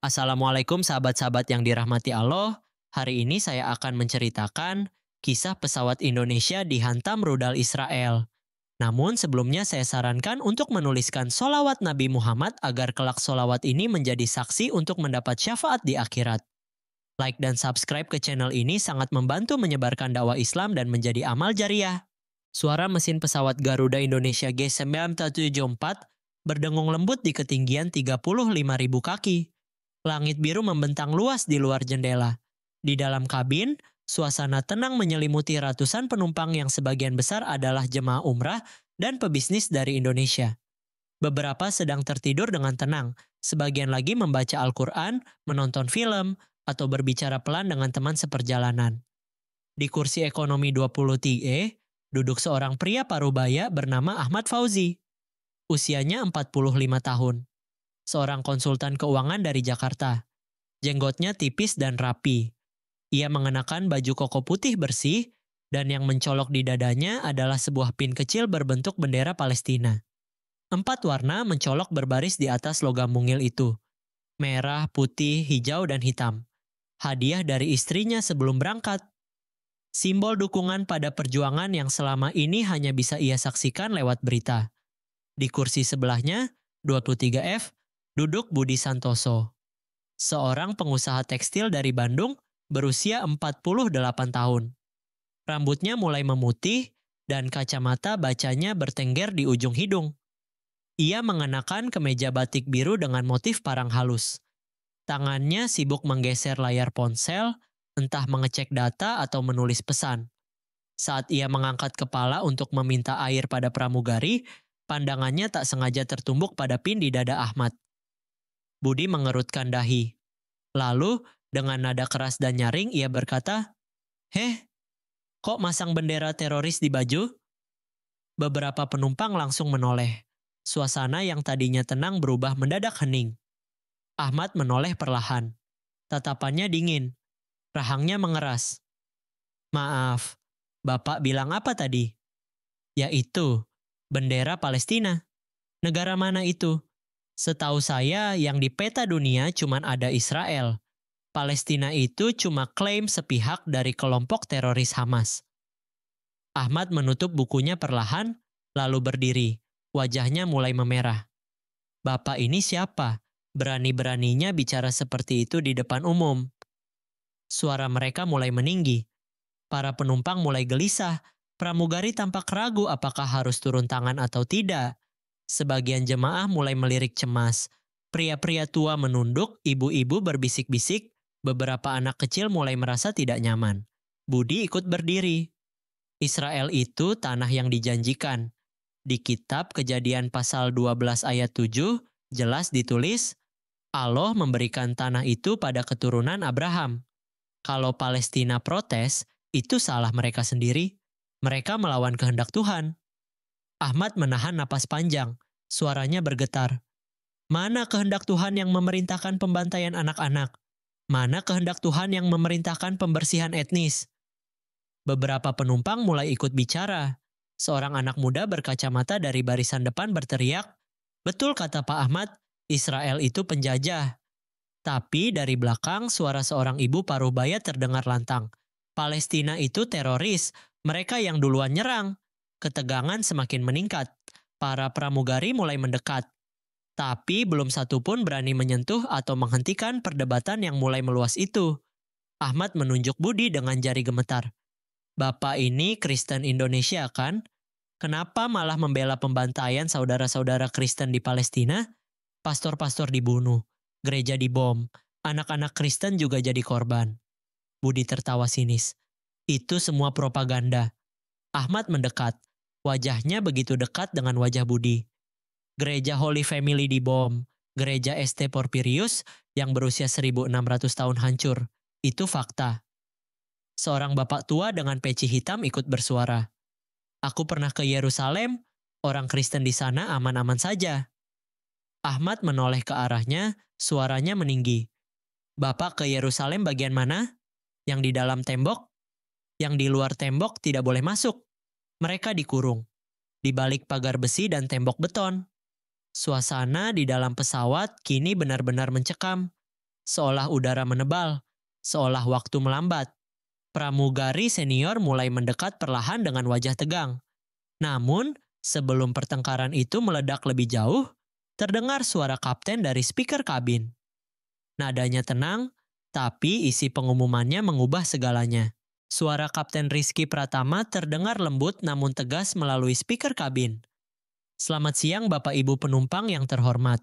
Assalamualaikum sahabat-sahabat yang dirahmati Allah. Hari ini saya akan menceritakan kisah pesawat Indonesia dihantam rudal Israel. Namun sebelumnya saya sarankan untuk menuliskan solawat Nabi Muhammad agar kelak solawat ini menjadi saksi untuk mendapat syafaat di akhirat. Like dan subscribe ke channel ini sangat membantu menyebarkan dakwah Islam dan menjadi amal jariah. Suara mesin pesawat Garuda Indonesia G974 berdengung lembut di ketinggian 35.000 kaki. Langit biru membentang luas di luar jendela. Di dalam kabin, suasana tenang menyelimuti ratusan penumpang yang sebagian besar adalah jemaah umrah dan pebisnis dari Indonesia. Beberapa sedang tertidur dengan tenang, sebagian lagi membaca Al-Quran, menonton film, atau berbicara pelan dengan teman seperjalanan. Di kursi ekonomi 20TE, duduk seorang pria parubaya bernama Ahmad Fauzi. Usianya 45 tahun. Seorang konsultan keuangan dari Jakarta. Jenggotnya tipis dan rapi. Ia mengenakan baju koko putih bersih, dan yang mencolok di dadanya adalah sebuah pin kecil berbentuk bendera Palestina. 4 warna mencolok berbaris di atas logam mungil itu. Merah, putih, hijau, dan hitam. Hadiah dari istrinya sebelum berangkat. Simbol dukungan pada perjuangan yang selama ini hanya bisa ia saksikan lewat berita. Di kursi sebelahnya, 23F, duduk Budi Santoso. Seorang pengusaha tekstil dari Bandung berusia 48 tahun. Rambutnya mulai memutih dan kacamata bacanya bertengger di ujung hidung. Ia mengenakan kemeja batik biru dengan motif parang halus. Tangannya sibuk menggeser layar ponsel, entah mengecek data atau menulis pesan. Saat ia mengangkat kepala untuk meminta air pada pramugari, pandangannya tak sengaja tertumbuk pada pin di dada Ahmad. Budi mengerutkan dahi. Lalu, dengan nada keras dan nyaring, ia berkata, "Heh, kok masang bendera teroris di baju?" Beberapa penumpang langsung menoleh. Suasana yang tadinya tenang berubah mendadak hening. Ahmad menoleh perlahan. Tatapannya dingin. Rahangnya mengeras. "Maaf, Bapak bilang apa tadi?" "Yaitu, bendera Palestina." "Negara mana itu?" "Setahu saya yang di peta dunia cuma ada Israel. Palestina itu cuma klaim sepihak dari kelompok teroris Hamas." Ahmad menutup bukunya perlahan, lalu berdiri. Wajahnya mulai memerah. "Bapak ini siapa? Berani-beraninya bicara seperti itu di depan umum." Suara mereka mulai meninggi. Para penumpang mulai gelisah. Pramugari tampak ragu apakah harus turun tangan atau tidak. Sebagian jemaah mulai melirik cemas. Pria-pria tua menunduk, ibu-ibu berbisik-bisik, beberapa anak kecil mulai merasa tidak nyaman. Budi ikut berdiri. Israel itu tanah yang dijanjikan. Di kitab Kejadian pasal 12 ayat 7, jelas ditulis, Allah memberikan tanah itu pada keturunan Abraham. Kalau Palestina protes, itu salah mereka sendiri. Mereka melawan kehendak Tuhan. Ahmad menahan napas panjang. Suaranya bergetar. Mana kehendak Tuhan yang memerintahkan pembantaian anak-anak? Mana kehendak Tuhan yang memerintahkan pembersihan etnis? Beberapa penumpang mulai ikut bicara. Seorang anak muda berkacamata dari barisan depan berteriak, "Betul kata Pak Ahmad, Israel itu penjajah." Tapi dari belakang suara seorang ibu parubaya terdengar lantang. "Palestina itu teroris, mereka yang duluan nyerang." Ketegangan semakin meningkat. Para pramugari mulai mendekat. Tapi belum satu pun berani menyentuh atau menghentikan perdebatan yang mulai meluas itu. Ahmad menunjuk Budi dengan jari gemetar. "Bapak ini Kristen Indonesia kan? Kenapa malah membela pembantaian saudara-saudara Kristen di Palestina? Pastor-pastor dibunuh, gereja dibom, anak-anak Kristen juga jadi korban." Budi tertawa sinis. "Itu semua propaganda." Ahmad mendekat. Wajahnya begitu dekat dengan wajah Budi. Gereja Holy Family dibom, gereja St. Porphyrius yang berusia 1600 tahun hancur. Itu fakta. Seorang bapak tua dengan peci hitam ikut bersuara. "Aku pernah ke Yerusalem, orang Kristen di sana aman-aman saja." Ahmad menoleh ke arahnya, suaranya meninggi. "Bapak ke Yerusalem bagian mana? Yang di dalam tembok? Yang di luar tembok tidak boleh masuk. Mereka dikurung. Di balik pagar besi dan tembok beton." Suasana di dalam pesawat kini benar-benar mencekam. seolah udara menebal, seolah waktu melambat. Pramugari senior mulai mendekat perlahan dengan wajah tegang. Namun, sebelum pertengkaran itu meledak lebih jauh, terdengar suara kapten dari speaker kabin. Nadanya tenang, tapi isi pengumumannya mengubah segalanya. Suara Kapten Rizky Pratama terdengar lembut namun tegas melalui speaker kabin. Selamat siang Bapak Ibu penumpang yang terhormat.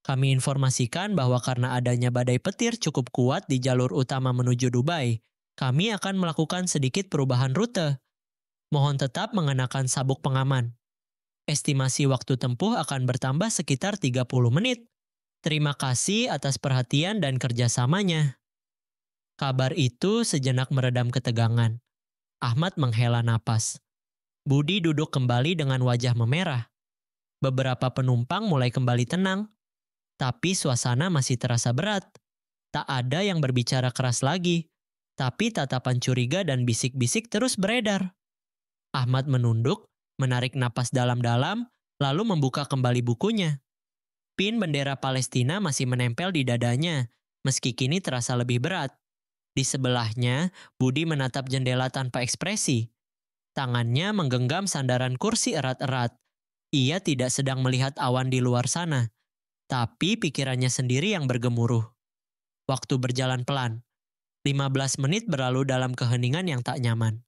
Kami informasikan bahwa karena adanya badai petir cukup kuat di jalur utama menuju Dubai, kami akan melakukan sedikit perubahan rute. Mohon tetap mengenakan sabuk pengaman. Estimasi waktu tempuh akan bertambah sekitar 30 menit. Terima kasih atas perhatian dan kerjasamanya. Kabar itu sejenak meredam ketegangan. Ahmad menghela napas. Budi duduk kembali dengan wajah memerah. Beberapa penumpang mulai kembali tenang. Tapi suasana masih terasa berat. Tak ada yang berbicara keras lagi. Tapi tatapan curiga dan bisik-bisik terus beredar. Ahmad menunduk, menarik napas dalam-dalam, lalu membuka kembali bukunya. Pin bendera Palestina masih menempel di dadanya, meski kini terasa lebih berat. Di sebelahnya, Budi menatap jendela tanpa ekspresi. Tangannya menggenggam sandaran kursi erat-erat. Ia tidak sedang melihat awan di luar sana, tapi pikirannya sendiri yang bergemuruh. Waktu berjalan pelan. 15 menit berlalu dalam keheningan yang tak nyaman.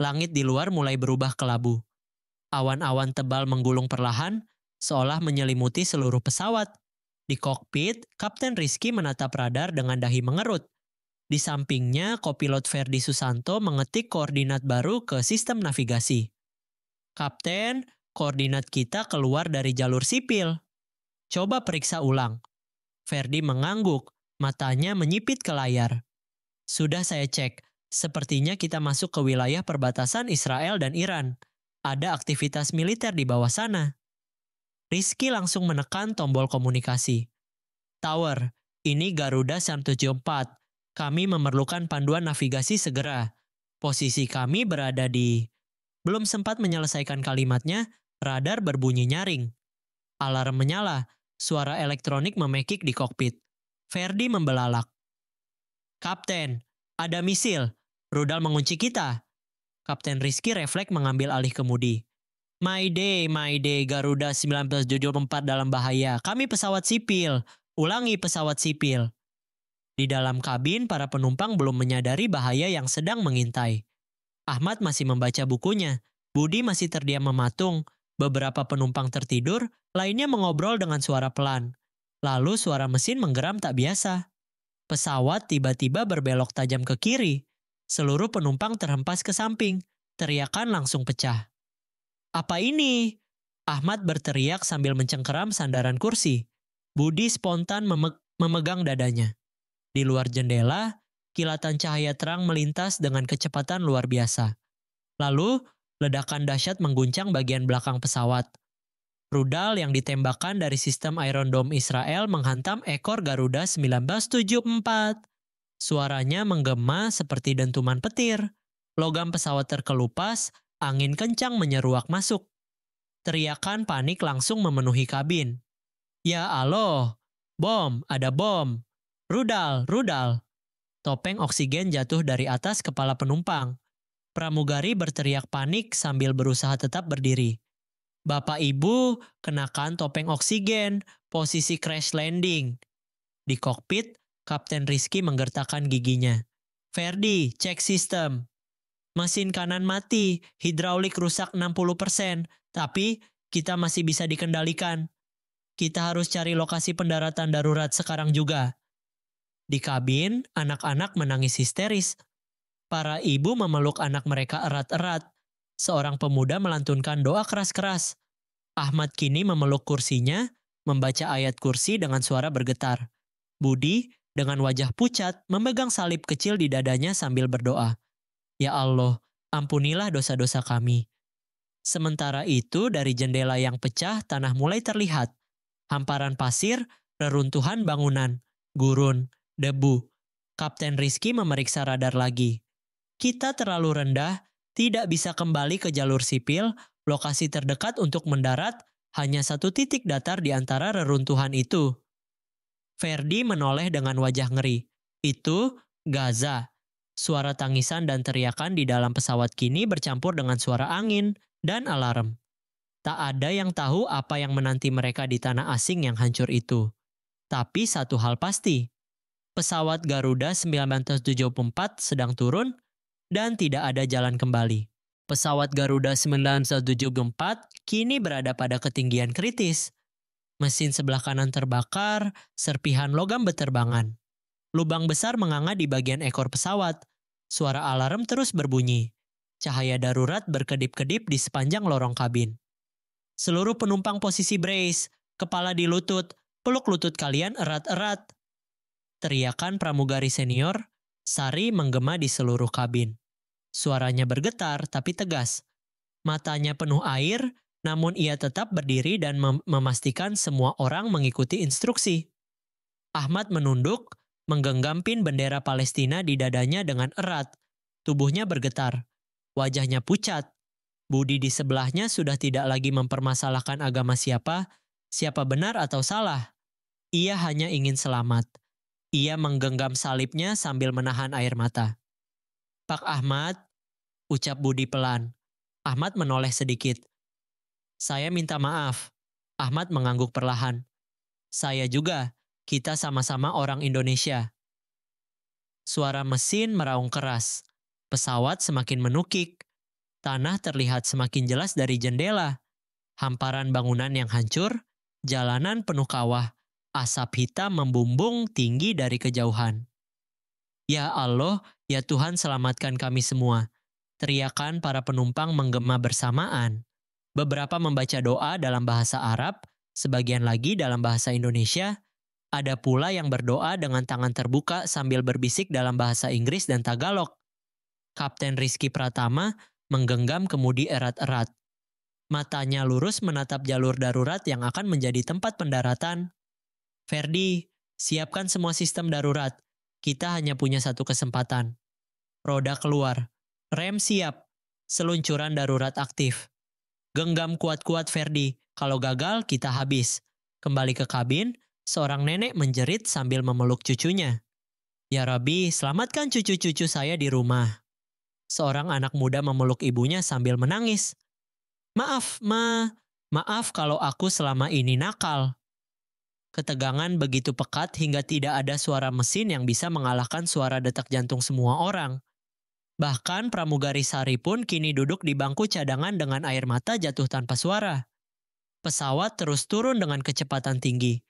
Langit di luar mulai berubah kelabu. Awan-awan tebal menggulung perlahan, seolah menyelimuti seluruh pesawat. Di kokpit, Kapten Rizky menatap radar dengan dahi mengerut. Di sampingnya, kopilot Ferdi Susanto mengetik koordinat baru ke sistem navigasi. Kapten, koordinat kita keluar dari jalur sipil. Coba periksa ulang. Ferdi mengangguk, matanya menyipit ke layar. Sudah saya cek, sepertinya kita masuk ke wilayah perbatasan Israel dan Iran. Ada aktivitas militer di bawah sana. Rizky langsung menekan tombol komunikasi. Tower, ini Garuda 174. Kami memerlukan panduan navigasi segera. Posisi kami berada di... Belum sempat menyelesaikan kalimatnya, radar berbunyi nyaring. Alarm menyala, suara elektronik memekik di kokpit. Ferdi membelalak. Kapten, ada misil. Rudal mengunci kita. Kapten Rizky refleks mengambil alih kemudi. Mayday, Garuda 1974 dalam bahaya. Kami pesawat sipil. Ulangi pesawat sipil. Di dalam kabin, para penumpang belum menyadari bahaya yang sedang mengintai. Ahmad masih membaca bukunya. Budi masih terdiam mematung. Beberapa penumpang tertidur, lainnya mengobrol dengan suara pelan. Lalu suara mesin menggeram tak biasa. Pesawat tiba-tiba berbelok tajam ke kiri. Seluruh penumpang terhempas ke samping. Teriakan langsung pecah. Apa ini? Ahmad berteriak sambil mencengkeram sandaran kursi. Budi spontan memegang dadanya. Di luar jendela, kilatan cahaya terang melintas dengan kecepatan luar biasa. Lalu, ledakan dahsyat mengguncang bagian belakang pesawat. Rudal yang ditembakkan dari sistem Iron Dome Israel menghantam ekor Garuda 1974. Suaranya menggema seperti dentuman petir. Logam pesawat terkelupas, angin kencang menyeruak masuk. Teriakan panik langsung memenuhi kabin. Ya Allah, bom, ada bom. Rudal, rudal. Topeng oksigen jatuh dari atas kepala penumpang. Pramugari berteriak panik sambil berusaha tetap berdiri. Bapak Ibu, kenakan topeng oksigen, posisi crash landing. Di kokpit, Kapten Rizky menggertakkan giginya. Ferdi, cek sistem. Mesin kanan mati, hidraulik rusak 60%, tapi kita masih bisa dikendalikan. Kita harus cari lokasi pendaratan darurat sekarang juga. Di kabin, anak-anak menangis histeris. Para ibu memeluk anak mereka erat-erat. Seorang pemuda melantunkan doa keras-keras. Ahmad kini memeluk kursinya, membaca ayat kursi dengan suara bergetar. Budi, dengan wajah pucat, memegang salib kecil di dadanya sambil berdoa. Ya Allah, ampunilah dosa-dosa kami. Sementara itu, dari jendela yang pecah, tanah mulai terlihat. Hamparan pasir, reruntuhan bangunan, gurun, debu. Kapten Rizky memeriksa radar lagi. Kita terlalu rendah, tidak bisa kembali ke jalur sipil, lokasi terdekat untuk mendarat hanya satu titik datar di antara reruntuhan itu. Ferdi menoleh dengan wajah ngeri. Itu Gaza. Suara tangisan dan teriakan di dalam pesawat kini bercampur dengan suara angin dan alarm. Tak ada yang tahu apa yang menanti mereka di tanah asing yang hancur itu. Tapi satu hal pasti, pesawat Garuda 1974 sedang turun dan tidak ada jalan kembali. Pesawat Garuda 1974 kini berada pada ketinggian kritis. Mesin sebelah kanan terbakar, serpihan logam berterbangan. Lubang besar menganga di bagian ekor pesawat. Suara alarm terus berbunyi. Cahaya darurat berkedip-kedip di sepanjang lorong kabin. Seluruh penumpang posisi brace, kepala di lutut, peluk lutut kalian erat-erat. Teriakan pramugari senior, Sari menggema di seluruh kabin. Suaranya bergetar tapi tegas. Matanya penuh air, namun ia tetap berdiri dan memastikan semua orang mengikuti instruksi. Ahmad menunduk, menggenggam pin bendera Palestina di dadanya dengan erat. Tubuhnya bergetar. Wajahnya pucat. Budi di sebelahnya sudah tidak lagi mempermasalahkan agama siapa benar atau salah. Ia hanya ingin selamat. Ia menggenggam salibnya sambil menahan air mata. Pak Ahmad, ucap Budi pelan. Ahmad menoleh sedikit. Saya minta maaf. Ahmad mengangguk perlahan. Saya juga. Kita sama-sama orang Indonesia. Suara mesin meraung keras. Pesawat semakin menukik. Tanah terlihat semakin jelas dari jendela. Hamparan bangunan yang hancur, jalanan penuh kawah, asap hitam membumbung tinggi dari kejauhan. Ya Allah, ya Tuhan selamatkan kami semua. Teriakan para penumpang menggema bersamaan. Beberapa membaca doa dalam bahasa Arab, sebagian lagi dalam bahasa Indonesia. Ada pula yang berdoa dengan tangan terbuka sambil berbisik dalam bahasa Inggris dan Tagalog. Kapten Rizky Pratama menggenggam kemudi erat-erat. Matanya lurus menatap jalur darurat yang akan menjadi tempat pendaratan. Ferdi, siapkan semua sistem darurat. Kita hanya punya satu kesempatan. Roda keluar. Rem siap. Seluncuran darurat aktif. Genggam kuat-kuat Ferdi. Kalau gagal, kita habis. Kembali ke kabin, seorang nenek menjerit sambil memeluk cucunya. Ya Rabbi, selamatkan cucu-cucu saya di rumah. Seorang anak muda memeluk ibunya sambil menangis. Maaf, Ma. Maaf kalau aku selama ini nakal. Ketegangan begitu pekat hingga tidak ada suara mesin yang bisa mengalahkan suara detak jantung semua orang. Bahkan pramugari Sari pun kini duduk di bangku cadangan dengan air mata jatuh tanpa suara. Pesawat terus turun dengan kecepatan tinggi.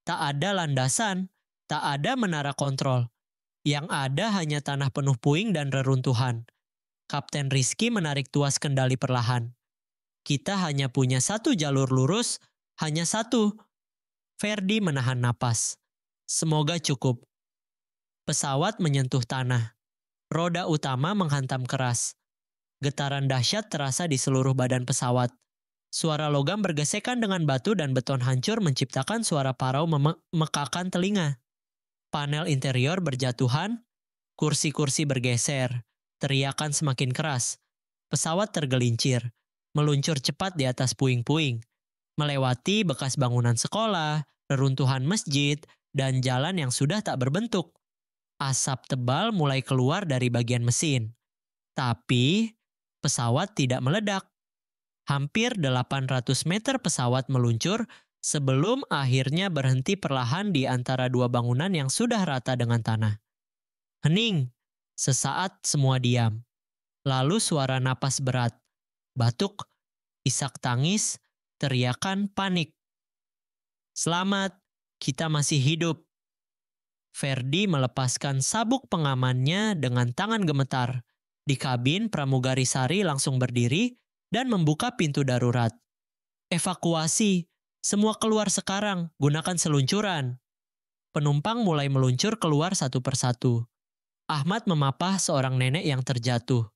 Tak ada landasan, tak ada menara kontrol. Yang ada hanya tanah penuh puing dan reruntuhan. Kapten Rizky menarik tuas kendali perlahan. Kita hanya punya satu jalur lurus, hanya satu. Ferdi menahan napas. Semoga cukup. Pesawat menyentuh tanah. Roda utama menghantam keras. Getaran dahsyat terasa di seluruh badan pesawat. Suara logam bergesekan dengan batu dan beton hancur menciptakan suara parau memekakan telinga. Panel interior berjatuhan, kursi-kursi bergeser, teriakan semakin keras. Pesawat tergelincir, meluncur cepat di atas puing-puing, melewati bekas bangunan sekolah, reruntuhan masjid, dan jalan yang sudah tak berbentuk. Asap tebal mulai keluar dari bagian mesin. Tapi pesawat tidak meledak. Hampir 800 meter pesawat meluncur sebelum akhirnya berhenti perlahan di antara dua bangunan yang sudah rata dengan tanah. Hening. Sesaat semua diam. Lalu suara napas berat, batuk, isak tangis, teriakan panik. Selamat, kita masih hidup. Ferdi melepaskan sabuk pengamannya dengan tangan gemetar. Di kabin, pramugari Sari langsung berdiri dan membuka pintu darurat. Evakuasi, semua keluar sekarang, gunakan seluncuran. Penumpang mulai meluncur keluar satu persatu. Ahmad memapah seorang nenek yang terjatuh.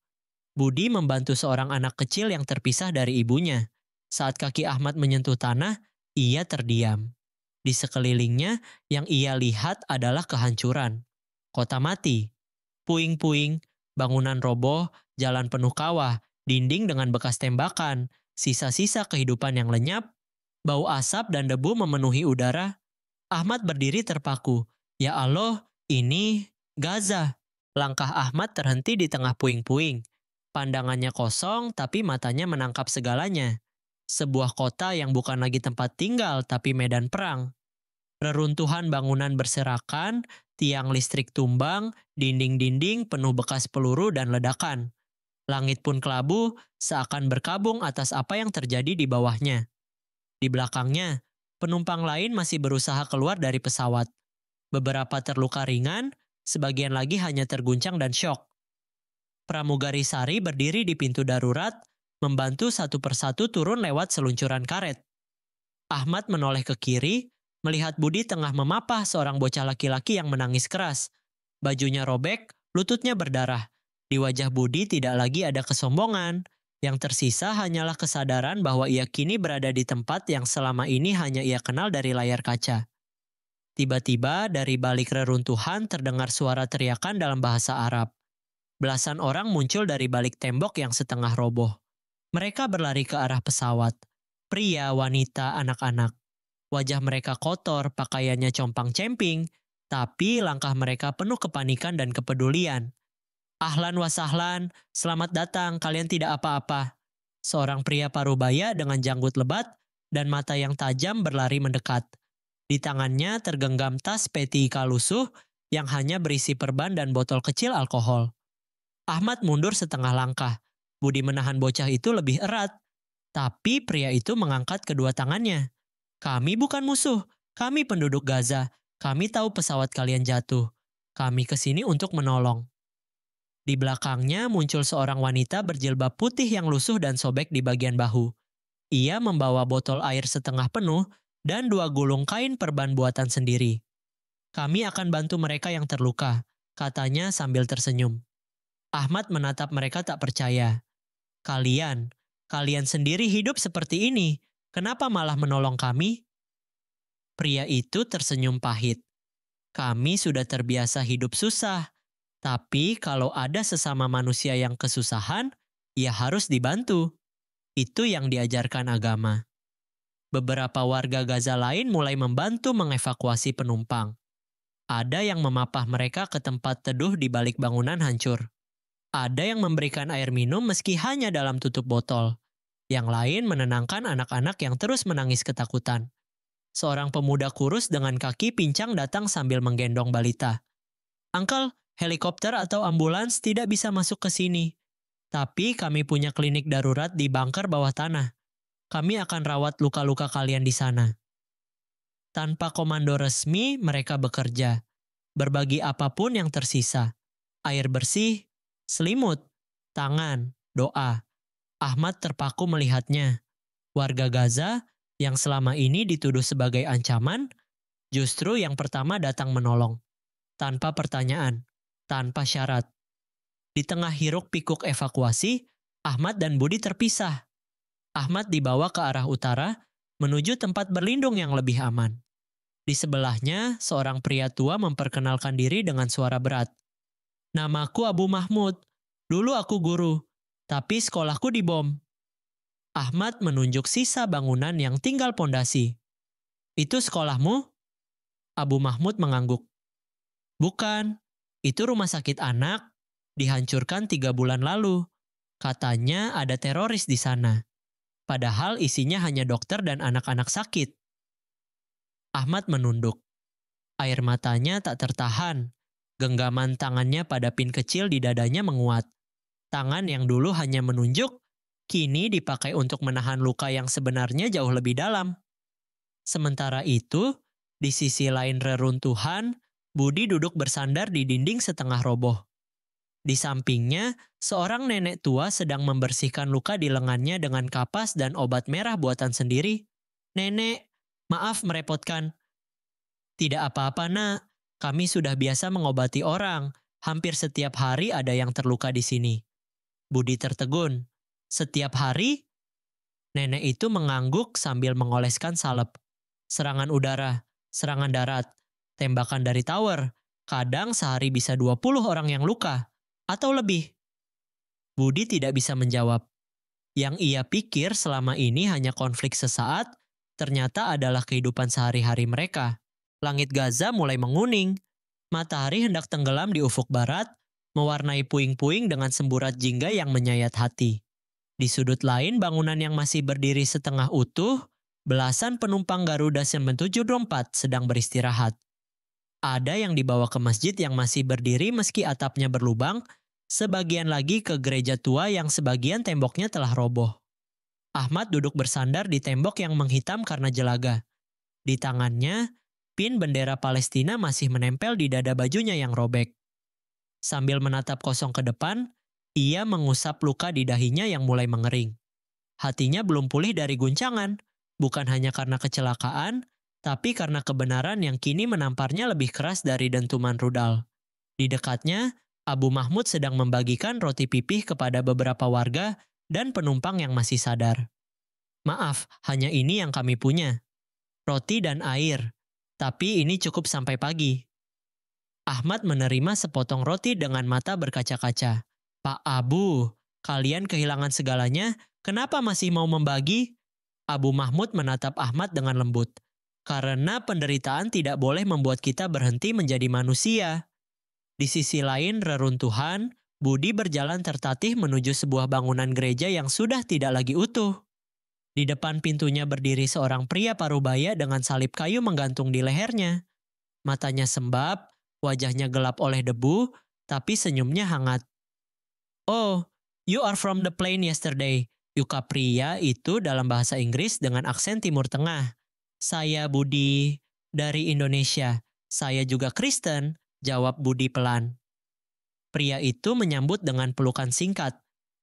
Budi membantu seorang anak kecil yang terpisah dari ibunya. Saat kaki Ahmad menyentuh tanah, ia terdiam. Di sekelilingnya, yang ia lihat adalah kehancuran. Kota mati. Puing-puing, bangunan roboh, jalan penuh kawah, dinding dengan bekas tembakan, sisa-sisa kehidupan yang lenyap, bau asap dan debu memenuhi udara. Ahmad berdiri terpaku. Ya Allah, ini Gaza. Langkah Ahmad terhenti di tengah puing-puing. Pandangannya kosong, tapi matanya menangkap segalanya. Sebuah kota yang bukan lagi tempat tinggal, tapi medan perang. Reruntuhan bangunan berserakan, tiang listrik tumbang, dinding-dinding penuh bekas peluru dan ledakan. Langit pun kelabu, seakan berkabung atas apa yang terjadi di bawahnya. Di belakangnya, penumpang lain masih berusaha keluar dari pesawat. Beberapa terluka ringan, sebagian lagi hanya terguncang dan syok. Pramugari Sari berdiri di pintu darurat, membantu satu persatu turun lewat seluncuran karet. Ahmad menoleh ke kiri, melihat Budi tengah memapah seorang bocah laki-laki yang menangis keras. Bajunya robek, lututnya berdarah. Di wajah Budi tidak lagi ada kesombongan. Yang tersisa hanyalah kesadaran bahwa ia kini berada di tempat yang selama ini hanya ia kenal dari layar kaca. Tiba-tiba dari balik reruntuhan terdengar suara teriakan dalam bahasa Arab. Belasan orang muncul dari balik tembok yang setengah roboh. Mereka berlari ke arah pesawat. Pria, wanita, anak-anak. Wajah mereka kotor, pakaiannya compang-camping, tapi langkah mereka penuh kepanikan dan kepedulian. Ahlan wa sahlan, selamat datang, kalian tidak apa-apa. Seorang pria parubaya dengan janggut lebat dan mata yang tajam berlari mendekat. Di tangannya tergenggam tas peti kalusuh yang hanya berisi perban dan botol kecil alkohol. Ahmad mundur setengah langkah. Budi menahan bocah itu lebih erat. Tapi pria itu mengangkat kedua tangannya. Kami bukan musuh, kami penduduk Gaza. Kami tahu pesawat kalian jatuh. Kami kesini untuk menolong. Di belakangnya muncul seorang wanita berjilbab putih yang lusuh dan sobek di bagian bahu. Ia membawa botol air setengah penuh dan 2 gulung kain perban buatan sendiri. Kami akan bantu mereka yang terluka, katanya sambil tersenyum. Ahmad menatap mereka tak percaya. Kalian sendiri hidup seperti ini. Kenapa malah menolong kami? Pria itu tersenyum pahit. Kami sudah terbiasa hidup susah. Tapi kalau ada sesama manusia yang kesusahan, ya harus dibantu. Itu yang diajarkan agama. Beberapa warga Gaza lain mulai membantu mengevakuasi penumpang. Ada yang memapah mereka ke tempat teduh di balik bangunan hancur. Ada yang memberikan air minum meski hanya dalam tutup botol. Yang lain menenangkan anak-anak yang terus menangis ketakutan. Seorang pemuda kurus dengan kaki pincang datang sambil menggendong balita. Uncle, helikopter atau ambulans tidak bisa masuk ke sini. Tapi kami punya klinik darurat di bunker bawah tanah. Kami akan rawat luka-luka kalian di sana. Tanpa komando resmi, mereka bekerja. Berbagi apapun yang tersisa. Air bersih, selimut, tangan, doa. Ahmad terpaku melihatnya. Warga Gaza yang selama ini dituduh sebagai ancaman, justru yang pertama datang menolong. Tanpa pertanyaan, tanpa syarat. Di tengah hiruk-pikuk evakuasi, Ahmad dan Budi terpisah. Ahmad dibawa ke arah utara, menuju tempat berlindung yang lebih aman. Di sebelahnya, seorang pria tua memperkenalkan diri dengan suara berat. Namaku Abu Mahmud. Dulu aku guru, tapi sekolahku dibom. Ahmad menunjuk sisa bangunan yang tinggal pondasi. Itu sekolahmu? Abu Mahmud mengangguk. Bukan, itu rumah sakit anak, dihancurkan 3 bulan lalu. Katanya ada teroris di sana. Padahal isinya hanya dokter dan anak-anak sakit. Ahmad menunduk. Air matanya tak tertahan. Genggaman tangannya pada pin kecil di dadanya menguat. Tangan yang dulu hanya menunjuk, kini dipakai untuk menahan luka yang sebenarnya jauh lebih dalam. Sementara itu, di sisi lain reruntuhan, Budi duduk bersandar di dinding setengah roboh. Di sampingnya, seorang nenek tua sedang membersihkan luka di lengannya dengan kapas dan obat merah buatan sendiri. Nenek, maaf merepotkan. Tidak apa-apa nak, kami sudah biasa mengobati orang. Hampir setiap hari ada yang terluka di sini. Budi tertegun. Setiap hari? Nenek itu mengangguk sambil mengoleskan salep. Serangan udara, serangan darat, tembakan dari tower. Kadang sehari bisa 20 orang yang luka. Atau lebih. Budi tidak bisa menjawab. Yang ia pikir selama ini hanya konflik sesaat, ternyata adalah kehidupan sehari-hari mereka. Langit Gaza mulai menguning. Matahari hendak tenggelam di ufuk barat, mewarnai puing-puing dengan semburat jingga yang menyayat hati. Di sudut lain bangunan yang masih berdiri setengah utuh, belasan penumpang Garuda 974 sedang beristirahat. Ada yang dibawa ke masjid yang masih berdiri meski atapnya berlubang, sebagian lagi ke gereja tua yang sebagian temboknya telah roboh. Ahmad duduk bersandar di tembok yang menghitam karena jelaga. Di tangannya, pin bendera Palestina masih menempel di dada bajunya yang robek. Sambil menatap kosong ke depan, ia mengusap luka di dahinya yang mulai mengering. Hatinya belum pulih dari guncangan, bukan hanya karena kecelakaan, tapi karena kebenaran yang kini menamparnya lebih keras dari dentuman rudal. Di dekatnya, Abu Mahmud sedang membagikan roti pipih kepada beberapa warga dan penumpang yang masih sadar. Maaf, hanya ini yang kami punya. Roti dan air. Tapi ini cukup sampai pagi. Ahmad menerima sepotong roti dengan mata berkaca-kaca. Pak Abu, kalian kehilangan segalanya, kenapa masih mau membagi? Abu Mahmud menatap Ahmad dengan lembut. Karena penderitaan tidak boleh membuat kita berhenti menjadi manusia. Di sisi lain reruntuhan, Budi berjalan tertatih menuju sebuah bangunan gereja yang sudah tidak lagi utuh. Di depan pintunya berdiri seorang pria parubaya dengan salib kayu menggantung di lehernya. Matanya sembab, wajahnya gelap oleh debu, tapi senyumnya hangat. Oh, you are from the plane yesterday. Yuka pria itu dalam bahasa Inggris dengan aksen Timur Tengah. Saya Budi, dari Indonesia. Saya juga Kristen, jawab Budi pelan. Pria itu menyambut dengan pelukan singkat.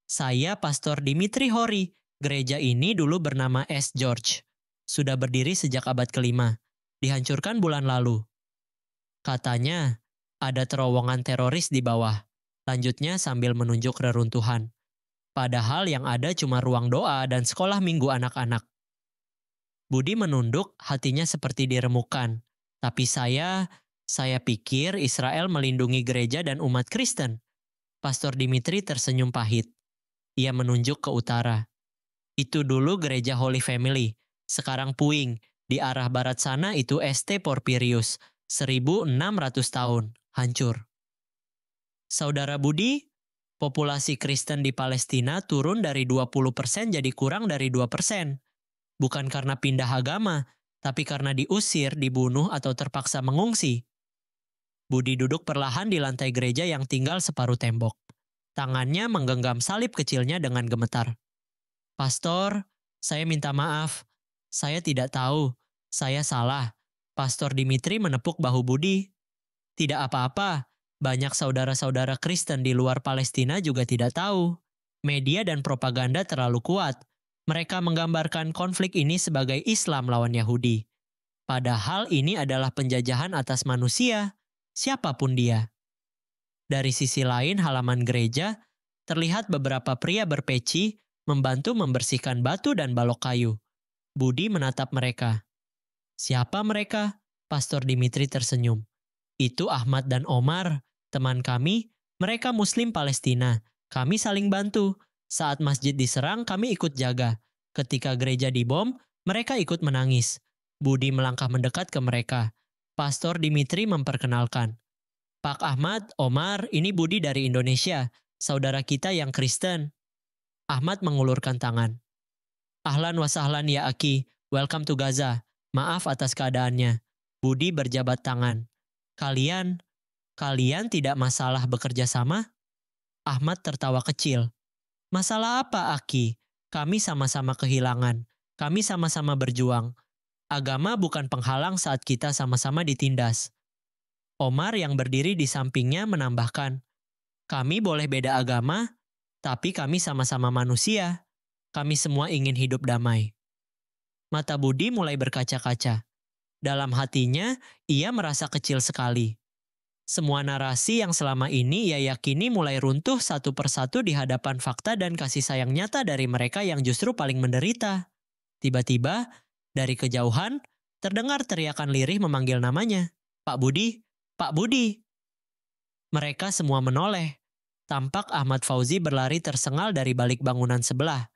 Saya Pastor Dimitri Hori. Gereja ini dulu bernama S. George. Sudah berdiri sejak abad ke-5. Dihancurkan bulan lalu. Katanya, ada terowongan teroris di bawah. Lanjutnya sambil menunjuk reruntuhan. Padahal yang ada cuma ruang doa dan sekolah minggu anak-anak. Budi menunduk, hatinya seperti diremukan. Tapi saya pikir Israel melindungi gereja dan umat Kristen. Pastor Dimitri tersenyum pahit. Ia menunjuk ke utara. Itu dulu gereja Holy Family. Sekarang puing. Di arah barat sana itu St. Porphyrius. 1600 tahun. Hancur. Saudara Budi, populasi Kristen di Palestina turun dari 20% jadi kurang dari 2%. Bukan karena pindah agama, tapi karena diusir, dibunuh, atau terpaksa mengungsi. Budi duduk perlahan di lantai gereja yang tinggal separuh tembok. Tangannya menggenggam salib kecilnya dengan gemetar. Pastor, saya minta maaf. Saya tidak tahu. Saya salah. Pastor Dimitri menepuk bahu Budi. Tidak apa-apa. Banyak saudara-saudara Kristen di luar Palestina juga tidak tahu. Media dan propaganda terlalu kuat. Mereka menggambarkan konflik ini sebagai Islam lawan Yahudi. Padahal ini adalah penjajahan atas manusia, siapapun dia. Dari sisi lain halaman gereja, terlihat beberapa pria berpeci membantu membersihkan batu dan balok kayu. Budi menatap mereka. Siapa mereka? Pastor Dimitri tersenyum. Itu Ahmad dan Omar, teman kami. Mereka Muslim Palestina. Kami saling bantu. Saat masjid diserang, kami ikut jaga. Ketika gereja dibom, mereka ikut menangis. Budi melangkah mendekat ke mereka. Pastor Dimitri memperkenalkan. Pak Ahmad, Omar, ini Budi dari Indonesia. Saudara kita yang Kristen. Ahmad mengulurkan tangan. Ahlan wa sahlan ya Aki. Welcome to Gaza. Maaf atas keadaannya. Budi berjabat tangan. Kalian tidak masalah bekerja sama? Ahmad tertawa kecil. Masalah apa, Aki? Kami sama-sama kehilangan. Kami sama-sama berjuang. Agama bukan penghalang saat kita sama-sama ditindas. Omar yang berdiri di sampingnya menambahkan, kami boleh beda agama, tapi kami sama-sama manusia. Kami semua ingin hidup damai. Mata Budi mulai berkaca-kaca. Dalam hatinya, ia merasa kecil sekali. Semua narasi yang selama ini ia yakini mulai runtuh satu persatu di hadapan fakta dan kasih sayang nyata dari mereka yang justru paling menderita. Tiba-tiba, dari kejauhan, terdengar teriakan lirih memanggil namanya. Pak Budi, Pak Budi. Mereka semua menoleh. Tampak Ahmad Fauzi berlari tersengal dari balik bangunan sebelah.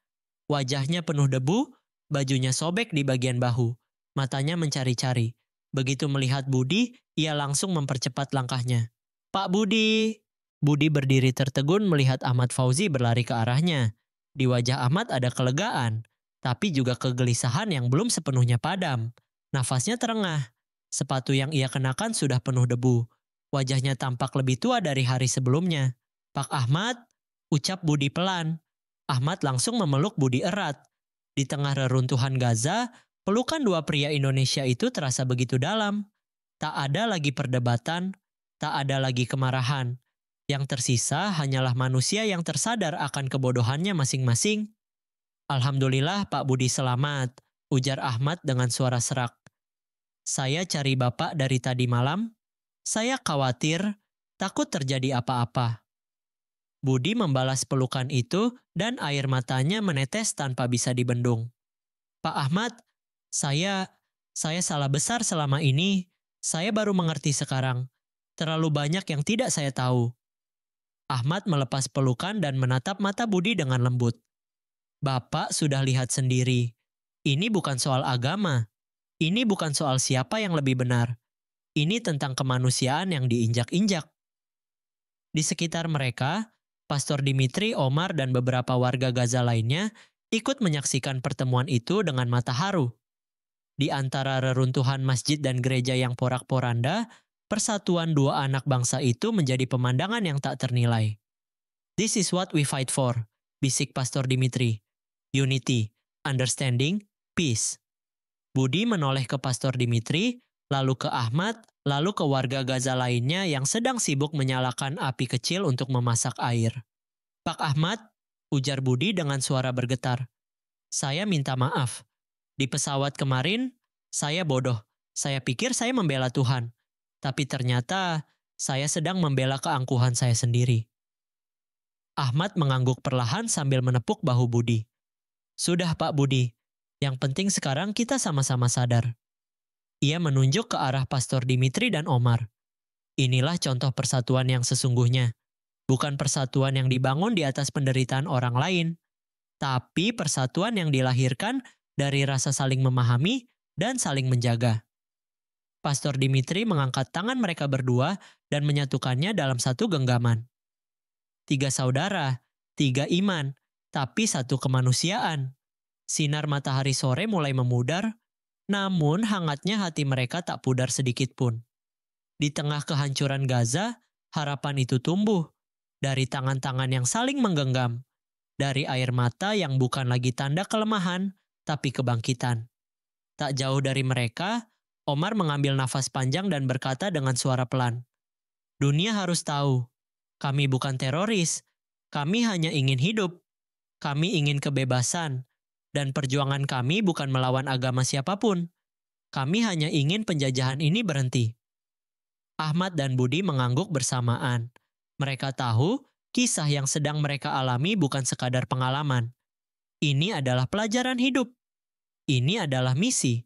Wajahnya penuh debu, bajunya sobek di bagian bahu. Matanya mencari-cari. Begitu melihat Budi, ia langsung mempercepat langkahnya. "Pak Budi!" Budi berdiri tertegun melihat Ahmad Fauzi berlari ke arahnya. Di wajah Ahmad ada kelegaan, tapi juga kegelisahan yang belum sepenuhnya padam. Nafasnya terengah. Sepatu yang ia kenakan sudah penuh debu. Wajahnya tampak lebih tua dari hari sebelumnya. "Pak Ahmad," ucap Budi pelan. Ahmad langsung memeluk Budi erat. Di tengah reruntuhan Gaza, pelukan dua pria Indonesia itu terasa begitu dalam. Tak ada lagi perdebatan, tak ada lagi kemarahan. Yang tersisa hanyalah manusia yang tersadar akan kebodohannya masing-masing. "Alhamdulillah Pak Budi selamat," ujar Ahmad dengan suara serak. "Saya cari Bapak dari tadi malam. Saya khawatir, takut terjadi apa-apa." Budi membalas pelukan itu dan air matanya menetes tanpa bisa dibendung. "Pak Ahmad, saya salah besar selama ini. Saya baru mengerti sekarang. Terlalu banyak yang tidak saya tahu." Ahmad melepas pelukan dan menatap mata Budi dengan lembut. "Bapak sudah lihat sendiri. Ini bukan soal agama. Ini bukan soal siapa yang lebih benar. Ini tentang kemanusiaan yang diinjak-injak." Di sekitar mereka, Pastor Dimitri, Omar, dan beberapa warga Gaza lainnya ikut menyaksikan pertemuan itu dengan mata haru. Di antara reruntuhan masjid dan gereja yang porak-poranda, persatuan dua anak bangsa itu menjadi pemandangan yang tak ternilai. "This is what we fight for," bisik Pastor Dimitri. "Unity, understanding, peace." Budi menoleh ke Pastor Dimitri, lalu ke Ahmad, lalu ke warga Gaza lainnya yang sedang sibuk menyalakan api kecil untuk memasak air. "Pak Ahmad," ujar Budi dengan suara bergetar. "Saya minta maaf. Di pesawat kemarin, saya bodoh. Saya pikir saya membela Tuhan. Tapi ternyata saya sedang membela keangkuhan saya sendiri." Ahmad mengangguk perlahan sambil menepuk bahu Budi. "Sudah Pak Budi, yang penting sekarang kita sama-sama sadar." Ia menunjuk ke arah Pastor Dimitri dan Omar. "Inilah contoh persatuan yang sesungguhnya. Bukan persatuan yang dibangun di atas penderitaan orang lain, tapi persatuan yang dilahirkan dari rasa saling memahami dan saling menjaga." Pastor Dimitri mengangkat tangan mereka berdua dan menyatukannya dalam satu genggaman. "Tiga saudara, tiga iman, tapi satu kemanusiaan." Sinar matahari sore mulai memudar, namun hangatnya hati mereka tak pudar sedikit pun. Di tengah kehancuran Gaza, harapan itu tumbuh dari tangan-tangan yang saling menggenggam, dari air mata yang bukan lagi tanda kelemahan, tapi kebangkitan. Tak jauh dari mereka, Omar mengambil nafas panjang dan berkata dengan suara pelan, "Dunia harus tahu, kami bukan teroris, kami hanya ingin hidup. Kami ingin kebebasan, dan perjuangan kami bukan melawan agama siapapun. Kami hanya ingin penjajahan ini berhenti." Ahmad dan Budi mengangguk bersamaan. Mereka tahu kisah yang sedang mereka alami bukan sekadar pengalaman. Ini adalah pelajaran hidup. Ini adalah misi.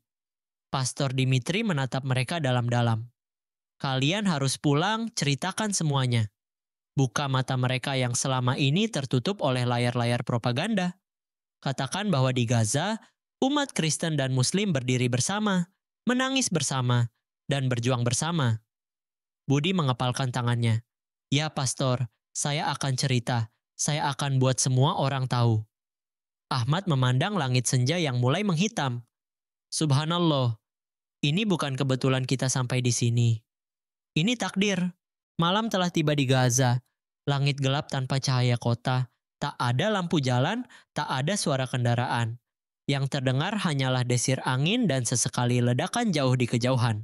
Pastor Dimitri menatap mereka dalam-dalam. "Kalian harus pulang, ceritakan semuanya. Buka mata mereka yang selama ini tertutup oleh layar-layar propaganda. Katakan bahwa di Gaza, umat Kristen dan Muslim berdiri bersama, menangis bersama, dan berjuang bersama." Budi mengepalkan tangannya. "Ya Pastor, saya akan cerita. Saya akan buat semua orang tahu." Ahmad memandang langit senja yang mulai menghitam. "Subhanallah, ini bukan kebetulan kita sampai di sini. Ini takdir. Malam telah tiba di Gaza. Langit gelap tanpa cahaya kota. Tak ada lampu jalan, tak ada suara kendaraan. Yang terdengar hanyalah desir angin dan sesekali ledakan jauh di kejauhan.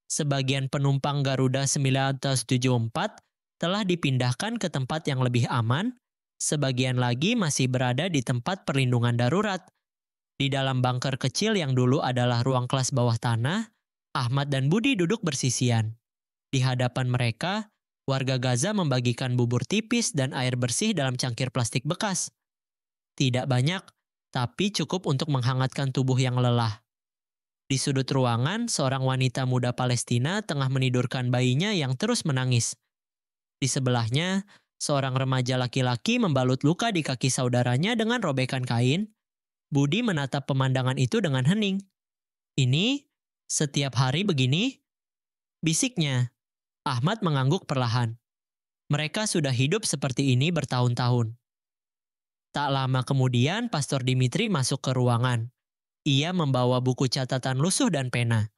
Sebagian penumpang Garuda 974 telah dipindahkan ke tempat yang lebih aman, sebagian lagi masih berada di tempat perlindungan darurat. Di dalam bunker kecil yang dulu adalah ruang kelas bawah tanah, Ahmad dan Budi duduk bersisian. Di hadapan mereka, warga Gaza membagikan bubur tipis dan air bersih dalam cangkir plastik bekas. Tidak banyak, tapi cukup untuk menghangatkan tubuh yang lelah. Di sudut ruangan, seorang wanita muda Palestina tengah menidurkan bayinya yang terus menangis. Di sebelahnya, seorang remaja laki-laki membalut luka di kaki saudaranya dengan robekan kain. Budi menatap pemandangan itu dengan hening. "Ini Setiap hari begini? Bisiknya. Ahmad mengangguk perlahan. Mereka sudah hidup seperti ini bertahun-tahun. Tak lama kemudian, Pastor Dimitri masuk ke ruangan. Ia membawa buku catatan lusuh dan pena.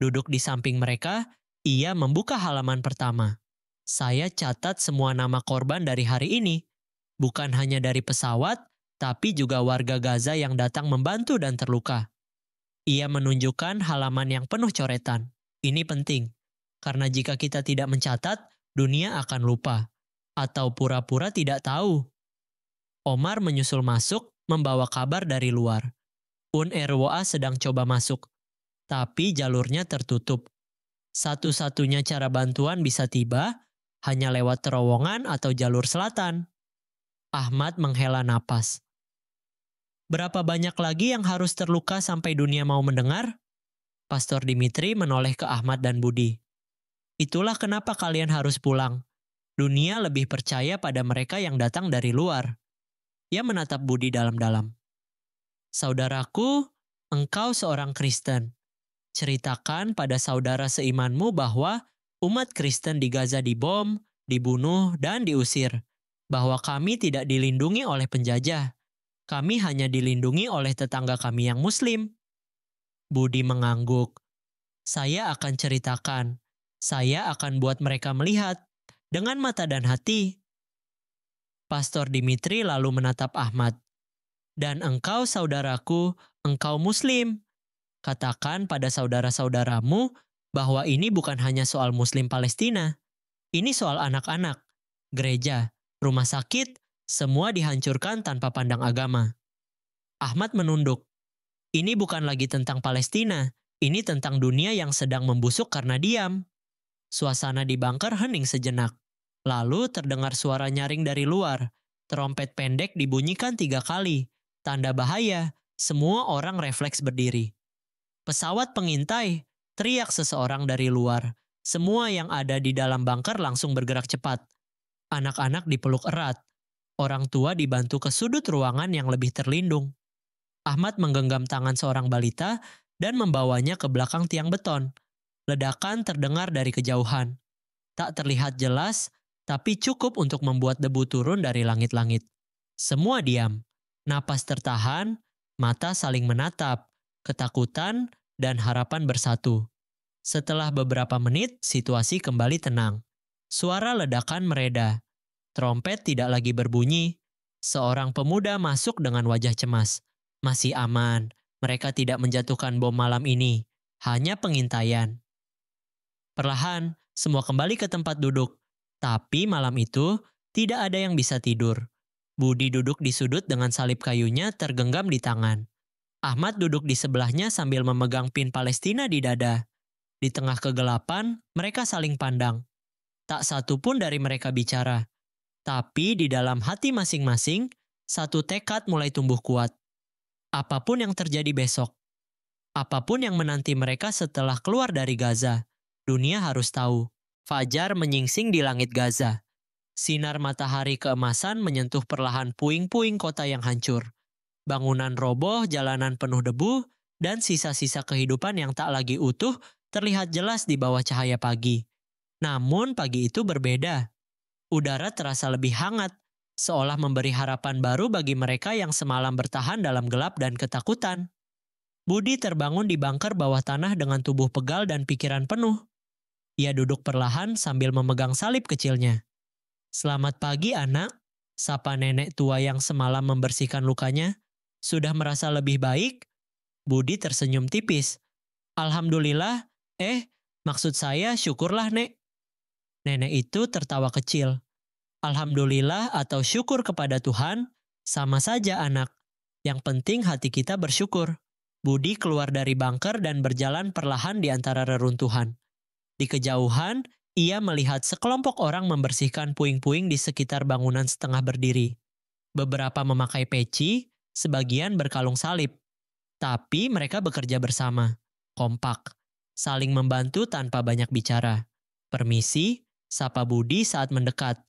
Duduk di samping mereka, ia membuka halaman pertama. Saya catat semua nama korban dari hari ini. Bukan hanya dari pesawat, tapi juga warga Gaza yang datang membantu dan terluka. Ia menunjukkan halaman yang penuh coretan. Ini penting, karena jika kita tidak mencatat, dunia akan lupa. Atau pura-pura tidak tahu. Omar menyusul masuk, membawa kabar dari luar. UNRWA sedang coba masuk, tapi jalurnya tertutup. Satu-satunya cara bantuan bisa tiba, hanya lewat terowongan atau jalur selatan. Ahmad menghela napas. Berapa banyak lagi yang harus terluka sampai dunia mau mendengar? Pastor Dimitri menoleh ke Ahmad dan Budi. Itulah kenapa kalian harus pulang. Dunia lebih percaya pada mereka yang datang dari luar. Ia menatap Budi dalam-dalam. Saudaraku, engkau seorang Kristen. Ceritakan pada saudara seimanmu bahwa umat Kristen di Gaza dibom, dibunuh, dan diusir. Bahwa kami tidak dilindungi oleh penjajah. Kami hanya dilindungi oleh tetangga kami yang Muslim. Budi mengangguk. Saya akan ceritakan. Saya akan buat mereka melihat dengan mata dan hati. Pastor Dimitri lalu menatap Ahmad. Dan engkau saudaraku, engkau Muslim. Katakan pada saudara-saudaramu bahwa ini bukan hanya soal Muslim Palestina. Ini soal anak-anak, gereja, rumah sakit, semua dihancurkan tanpa pandang agama. Ahmad menunduk. Ini bukan lagi tentang Palestina, ini tentang dunia yang sedang membusuk karena diam. Suasana di bunker hening sejenak. Lalu terdengar suara nyaring dari luar. Trompet pendek dibunyikan 3 kali. Tanda bahaya, semua orang refleks berdiri. Pesawat pengintai, teriak seseorang dari luar. Semua yang ada di dalam bunker langsung bergerak cepat. Anak-anak dipeluk erat. Orang tua dibantu ke sudut ruangan yang lebih terlindung. Ahmad menggenggam tangan seorang balita dan membawanya ke belakang tiang beton. Ledakan terdengar dari kejauhan. Tak terlihat jelas, tapi cukup untuk membuat debu turun dari langit-langit. Semua diam. Napas tertahan, mata saling menatap, ketakutan dan harapan bersatu. Setelah beberapa menit, situasi kembali tenang. Suara ledakan mereda. Trompet tidak lagi berbunyi. Seorang pemuda masuk dengan wajah cemas. Masih aman, mereka tidak menjatuhkan bom malam ini. Hanya pengintaian. Perlahan, semua kembali ke tempat duduk. Tapi malam itu, tidak ada yang bisa tidur. Budi duduk di sudut dengan salib kayunya tergenggam di tangan. Ahmad duduk di sebelahnya sambil memegang pin Palestina di dada. Di tengah kegelapan, mereka saling pandang. Tak satu pun dari mereka bicara. Tapi di dalam hati masing-masing, satu tekad mulai tumbuh kuat. Apapun yang terjadi besok, apapun yang menanti mereka setelah keluar dari Gaza, dunia harus tahu. Fajar menyingsing di langit Gaza. Sinar matahari keemasan menyentuh perlahan puing-puing kota yang hancur. Bangunan roboh, jalanan penuh debu, dan sisa-sisa kehidupan yang tak lagi utuh terlihat jelas di bawah cahaya pagi. Namun pagi itu berbeda. Udara terasa lebih hangat, seolah memberi harapan baru bagi mereka yang semalam bertahan dalam gelap dan ketakutan. Budi terbangun di bunker bawah tanah dengan tubuh pegal dan pikiran penuh. Ia duduk perlahan sambil memegang salib kecilnya. Selamat pagi anak, sapa nenek tua yang semalam membersihkan lukanya. Sudah merasa lebih baik? Budi tersenyum tipis. Alhamdulillah, maksud saya syukurlah nek. Nenek itu tertawa kecil. Alhamdulillah atau syukur kepada Tuhan, sama saja anak. Yang penting hati kita bersyukur. Budi keluar dari bunker dan berjalan perlahan di antara reruntuhan. Di kejauhan, ia melihat sekelompok orang membersihkan puing-puing di sekitar bangunan setengah berdiri. Beberapa memakai peci, sebagian berkalung salib. Tapi mereka bekerja bersama, kompak, saling membantu tanpa banyak bicara. Permisi, sapa Budi saat mendekat.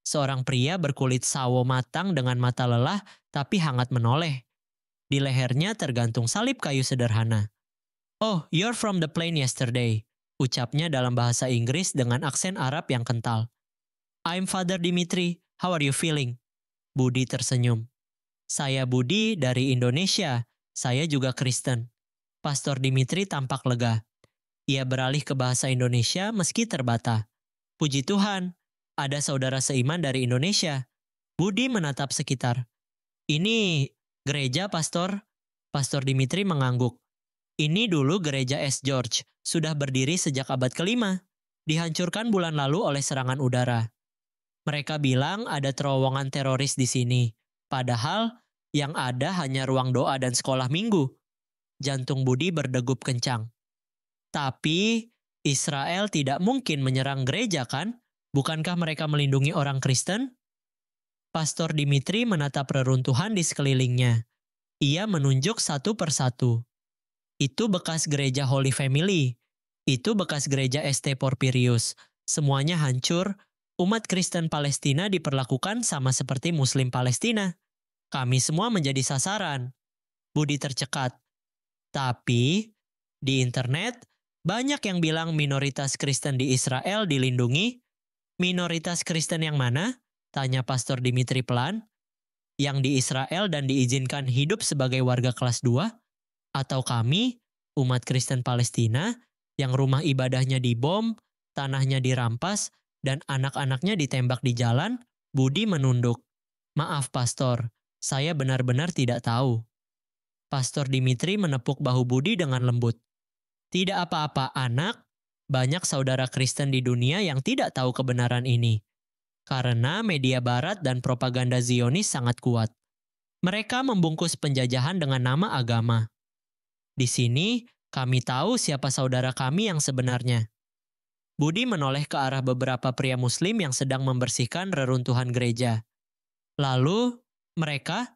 Seorang pria berkulit sawo matang dengan mata lelah tapi hangat menoleh. Di lehernya tergantung salib kayu sederhana. Oh, you're from the plane yesterday. Ucapnya dalam bahasa Inggris dengan aksen Arab yang kental. I'm Father Dimitri. How are you feeling? Budi tersenyum. Saya Budi dari Indonesia. Saya juga Kristen. Pastor Dimitri tampak lega. Ia beralih ke bahasa Indonesia meski terbata. Puji Tuhan, ada saudara seiman dari Indonesia. Budi menatap sekitar. Ini gereja, Pastor. Pastor Dimitri mengangguk. Ini dulu gereja S. George, sudah berdiri sejak abad ke-5. Dihancurkan bulan lalu oleh serangan udara. Mereka bilang ada terowongan teroris di sini. Padahal yang ada hanya ruang doa dan sekolah minggu. Jantung Budi berdegup kencang. Tapi Israel tidak mungkin menyerang gereja, kan? Bukankah mereka melindungi orang Kristen? Pastor Dimitri menatap reruntuhan di sekelilingnya. Ia menunjuk satu persatu. Itu bekas gereja Holy Family. Itu bekas gereja St. Porphyrius. Semuanya hancur. Umat Kristen Palestina diperlakukan sama seperti Muslim Palestina. Kami semua menjadi sasaran. Budi tercekat. Tapi di internet, banyak yang bilang minoritas Kristen di Israel dilindungi. Minoritas Kristen yang mana? Tanya Pastor Dimitri pelan. Yang di Israel dan diizinkan hidup sebagai warga kelas 2? Atau kami, umat Kristen Palestina, yang rumah ibadahnya dibom, tanahnya dirampas, dan anak-anaknya ditembak di jalan? Budi menunduk. Maaf, Pastor. Saya benar-benar tidak tahu. Pastor Dimitri menepuk bahu Budi dengan lembut. Tidak apa-apa, anak. Banyak saudara Kristen di dunia yang tidak tahu kebenaran ini. Karena media barat dan propaganda Zionis sangat kuat. Mereka membungkus penjajahan dengan nama agama. Di sini, kami tahu siapa saudara kami yang sebenarnya. Budi menoleh ke arah beberapa pria Muslim yang sedang membersihkan reruntuhan gereja. Lalu, mereka?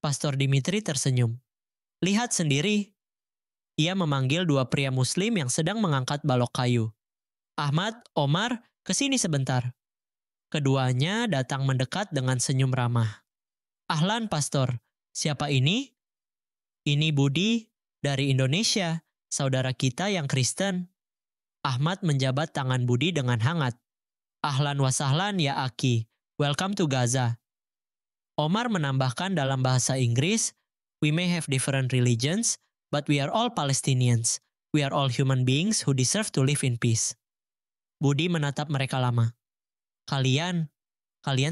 Pastor Dimitri tersenyum. Lihat sendiri. Ia memanggil dua pria Muslim yang sedang mengangkat balok kayu. Ahmad, Omar, kesini sebentar. Keduanya datang mendekat dengan senyum ramah. Ahlan, Pastor. Siapa ini? Ini Budi, dari Indonesia, saudara kita yang Kristen. Ahmad menjabat tangan Budi dengan hangat. Ahlan wasahlan ya Aki, welcome to Gaza. Omar menambahkan dalam bahasa Inggris, we may have different religions, but we are all Palestinians. We are all human beings who deserve to live in peace. Budi menatap mereka lama. Kalian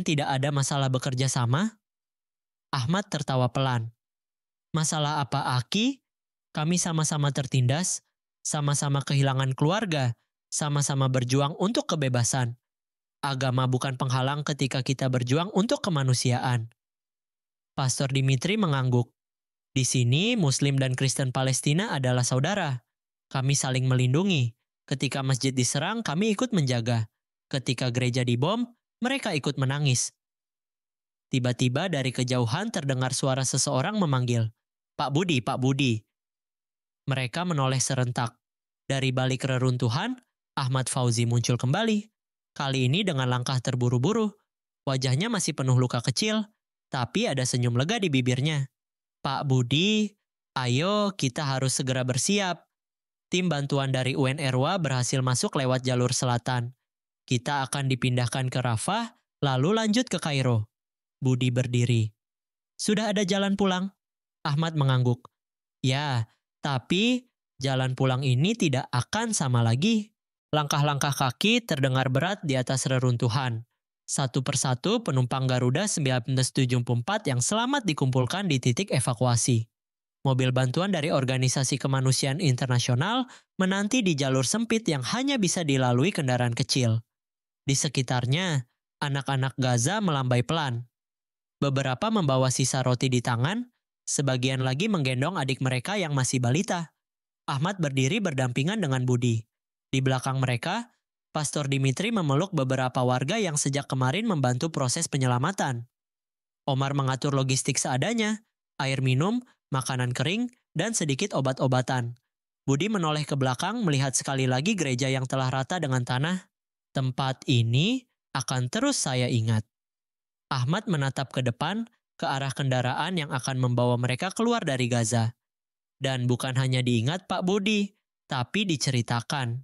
tidak ada masalah bekerja sama? Ahmad tertawa pelan. Masalah apa, Aki? Kami sama-sama tertindas, sama-sama kehilangan keluarga, sama-sama berjuang untuk kebebasan. Agama bukan penghalang ketika kita berjuang untuk kemanusiaan. Pastor Dimitri mengangguk. Di sini, Muslim dan Kristen Palestina adalah saudara. Kami saling melindungi. Ketika masjid diserang, kami ikut menjaga. Ketika gereja dibom, mereka ikut menangis. Tiba-tiba dari kejauhan terdengar suara seseorang memanggil, Pak Budi, Pak Budi. Mereka menoleh serentak. Dari balik reruntuhan, Ahmad Fauzi muncul kembali. Kali ini dengan langkah terburu-buru. Wajahnya masih penuh luka kecil, tapi ada senyum lega di bibirnya. Pak Budi, ayo kita harus segera bersiap. Tim bantuan dari UNRWA berhasil masuk lewat jalur selatan. Kita akan dipindahkan ke Rafah, lalu lanjut ke Kairo. Budi berdiri. Sudah ada jalan pulang? Ahmad mengangguk. Ya, tapi jalan pulang ini tidak akan sama lagi. Langkah-langkah kaki terdengar berat di atas reruntuhan. Satu persatu penumpang Garuda 1974 yang selamat dikumpulkan di titik evakuasi. Mobil bantuan dari Organisasi Kemanusiaan Internasional menanti di jalur sempit yang hanya bisa dilalui kendaraan kecil. Di sekitarnya, anak-anak Gaza melambai pelan. Beberapa membawa sisa roti di tangan, sebagian lagi menggendong adik mereka yang masih balita. Ahmad berdiri berdampingan dengan Budi. Di belakang mereka, Pastor Dimitri memeluk beberapa warga yang sejak kemarin membantu proses penyelamatan. Omar mengatur logistik seadanya, air minum, makanan kering, dan sedikit obat-obatan. Budi menoleh ke belakang melihat sekali lagi gereja yang telah rata dengan tanah. Tempat ini akan terus saya ingat. Ahmad menatap ke depan, ke arah kendaraan yang akan membawa mereka keluar dari Gaza. Dan bukan hanya diingat Pak Budi, tapi diceritakan.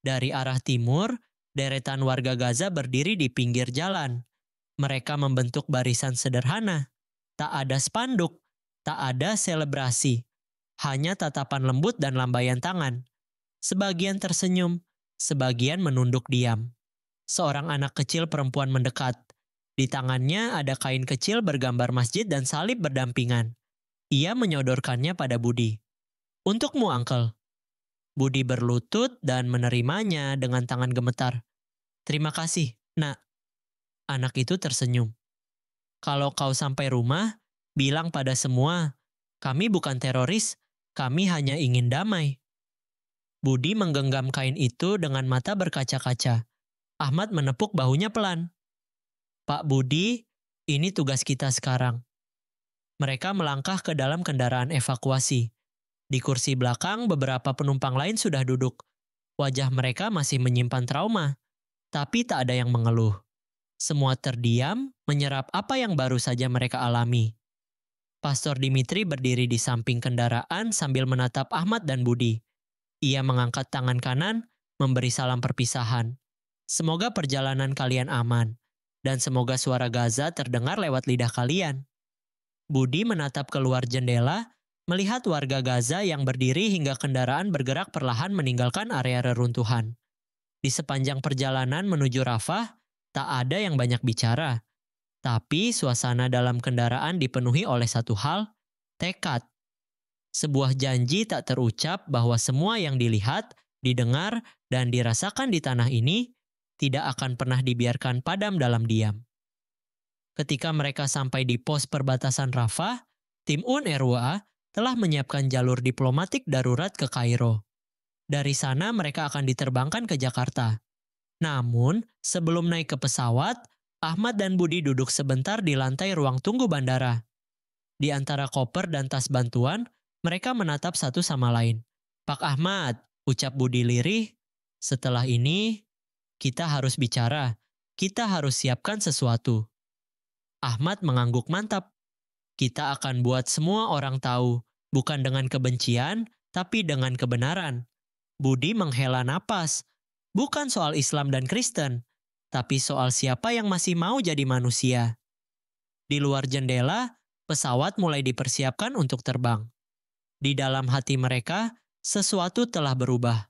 Dari arah timur, deretan warga Gaza berdiri di pinggir jalan. Mereka membentuk barisan sederhana. Tak ada spanduk, tak ada selebrasi. Hanya tatapan lembut dan lambaian tangan. Sebagian tersenyum, sebagian menunduk diam. Seorang anak kecil perempuan mendekat. Di tangannya ada kain kecil bergambar masjid dan salib berdampingan. Ia menyodorkannya pada Budi. Untukmu, Uncle. Budi berlutut dan menerimanya dengan tangan gemetar. Terima kasih, nak. Anak itu tersenyum. Kalau kau sampai rumah, bilang pada semua, kami bukan teroris, kami hanya ingin damai. Budi menggenggam kain itu dengan mata berkaca-kaca. Ahmad menepuk bahunya pelan. Pak Budi, ini tugas kita sekarang. Mereka melangkah ke dalam kendaraan evakuasi. Di kursi belakang, beberapa penumpang lain sudah duduk. Wajah mereka masih menyimpan trauma, tapi tak ada yang mengeluh. Semua terdiam, menyerap apa yang baru saja mereka alami. Pastor Dimitri berdiri di samping kendaraan sambil menatap Ahmad dan Budi. Ia mengangkat tangan kanan, memberi salam perpisahan. Semoga perjalanan kalian aman, dan semoga suara Gaza terdengar lewat lidah kalian. Budi menatap keluar jendela, melihat warga Gaza yang berdiri hingga kendaraan bergerak perlahan meninggalkan area reruntuhan. Di sepanjang perjalanan menuju Rafah, tak ada yang banyak bicara. Tapi suasana dalam kendaraan dipenuhi oleh satu hal, tekad. Sebuah janji tak terucap bahwa semua yang dilihat, didengar, dan dirasakan di tanah ini tidak akan pernah dibiarkan padam dalam diam. Ketika mereka sampai di pos perbatasan Rafah, tim UNRWA telah menyiapkan jalur diplomatik darurat ke Kairo. Dari sana mereka akan diterbangkan ke Jakarta. Namun, sebelum naik ke pesawat, Ahmad dan Budi duduk sebentar di lantai ruang tunggu bandara. Di antara koper dan tas bantuan, mereka menatap satu sama lain. Pak Ahmad, ucap Budi lirih, setelah ini, kita harus bicara. Kita harus siapkan sesuatu. Ahmad mengangguk mantap. Kita akan buat semua orang tahu, bukan dengan kebencian, tapi dengan kebenaran. Budi menghela napas. Bukan soal Islam dan Kristen, tapi soal siapa yang masih mau jadi manusia. Di luar jendela, pesawat mulai dipersiapkan untuk terbang. Di dalam hati mereka, sesuatu telah berubah.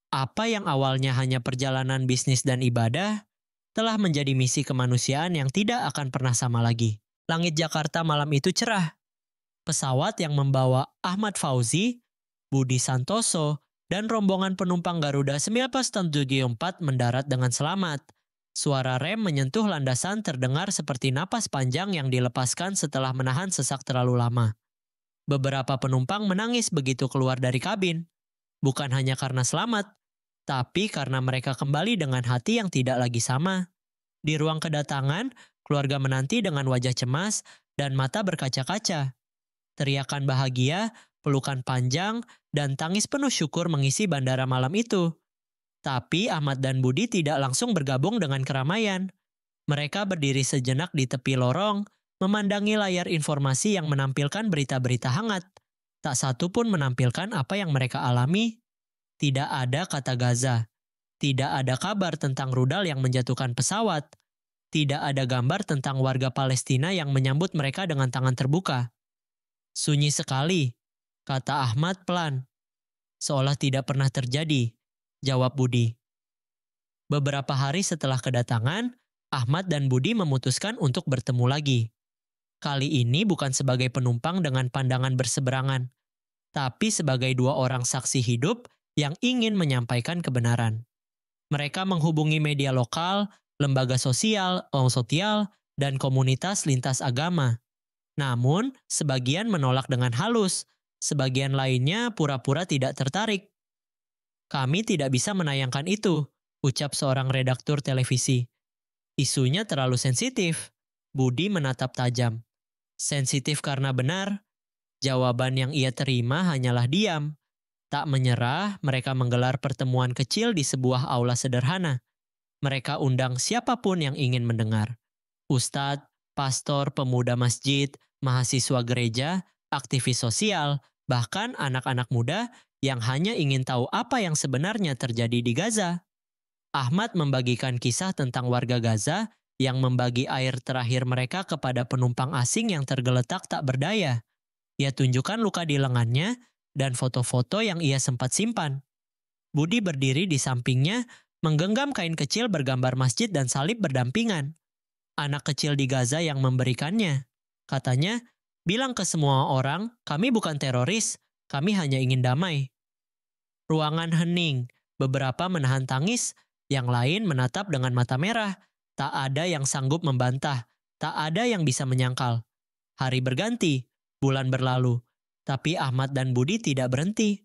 Apa yang awalnya hanya perjalanan bisnis dan ibadah, telah menjadi misi kemanusiaan yang tidak akan pernah sama lagi. Langit Jakarta malam itu cerah. Pesawat yang membawa Ahmad Fauzi, Budi Santoso, dan rombongan penumpang Garuda 1974 mendarat dengan selamat. Suara rem menyentuh landasan terdengar seperti napas panjang yang dilepaskan setelah menahan sesak terlalu lama. Beberapa penumpang menangis begitu keluar dari kabin. Bukan hanya karena selamat, tapi karena mereka kembali dengan hati yang tidak lagi sama. Di ruang kedatangan, keluarga menanti dengan wajah cemas dan mata berkaca-kaca. Teriakan bahagia, pelukan panjang, dan tangis penuh syukur mengisi bandara malam itu. Tapi Ahmad dan Budi tidak langsung bergabung dengan keramaian. Mereka berdiri sejenak di tepi lorong, memandangi layar informasi yang menampilkan berita-berita hangat. Tak satu pun menampilkan apa yang mereka alami. Tidak ada kata Gaza. Tidak ada kabar tentang rudal yang menjatuhkan pesawat. Tidak ada gambar tentang warga Palestina yang menyambut mereka dengan tangan terbuka. Sunyi sekali, kata Ahmad pelan. Seolah tidak pernah terjadi, jawab Budi. Beberapa hari setelah kedatangan, Ahmad dan Budi memutuskan untuk bertemu lagi. Kali ini bukan sebagai penumpang dengan pandangan berseberangan, tapi sebagai dua orang saksi hidup yang ingin menyampaikan kebenaran. Mereka menghubungi media lokal, lembaga sosial, dan komunitas lintas agama. Namun, sebagian menolak dengan halus, sebagian lainnya pura-pura tidak tertarik. Kami tidak bisa menayangkan itu, ucap seorang redaktur televisi. Isunya terlalu sensitif. Budi menatap tajam. Sensitif karena benar. Jawaban yang ia terima hanyalah diam. Tak menyerah, mereka menggelar pertemuan kecil di sebuah aula sederhana. Mereka undang siapapun yang ingin mendengar. Ustadz, pastor, pemuda masjid, mahasiswa gereja, aktivis sosial, bahkan anak-anak muda yang hanya ingin tahu apa yang sebenarnya terjadi di Gaza. Ahmad membagikan kisah tentang warga Gaza yang membagi air terakhir mereka kepada penumpang asing yang tergeletak tak berdaya. Ia tunjukkan luka di lengannya dan foto-foto yang ia sempat simpan. Budi berdiri di sampingnya, menggenggam kain kecil bergambar masjid dan salib berdampingan. Anak kecil di Gaza yang memberikannya. Katanya, bilang ke semua orang, kami bukan teroris, kami hanya ingin damai. Ruangan hening, beberapa menahan tangis, yang lain menatap dengan mata merah. Tak ada yang sanggup membantah, tak ada yang bisa menyangkal. Hari berganti, bulan berlalu, tapi Ahmad dan Budi tidak berhenti.